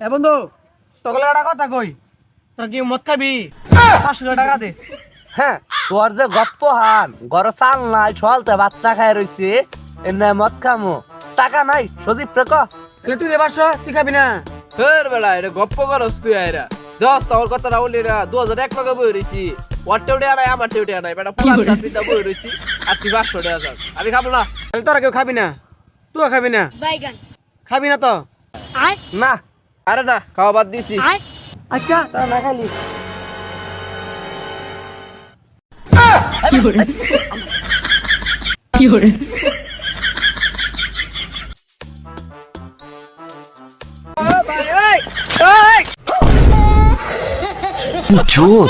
এ বন্ধু তোকে একটা কথা কই, তোর কি মদ খাবি? 500 টাকা দে। হ্যাঁ, তোর যে গপ্প হান ঘর চাল নাই, সলতে বাচ্চা খাই রইছে, এনে মদ খামো, টাকা নাই সজীব রে ক। তাহলে তুই এবার তুই খাবি না? ফের বেলা এটা গপ্প করস তুই আইরা দশ তোর কথা রাউলি রা 2001 টাকা বই রইছি ওর টেউটে আনাই আমার টেউটে আনাই বেটা পুরান চাকরিটা বই রইছি আর তুই 500 টাকা যাক আমি খাবো না। তাহলে তোরা কেউ খাবি না? তুইও খাবি না? বাইগান খাবি না তো? আয় না আরে না খাওয়া বাদ দিছি। আয় আচ্ছা তারা না খাইলি চোদ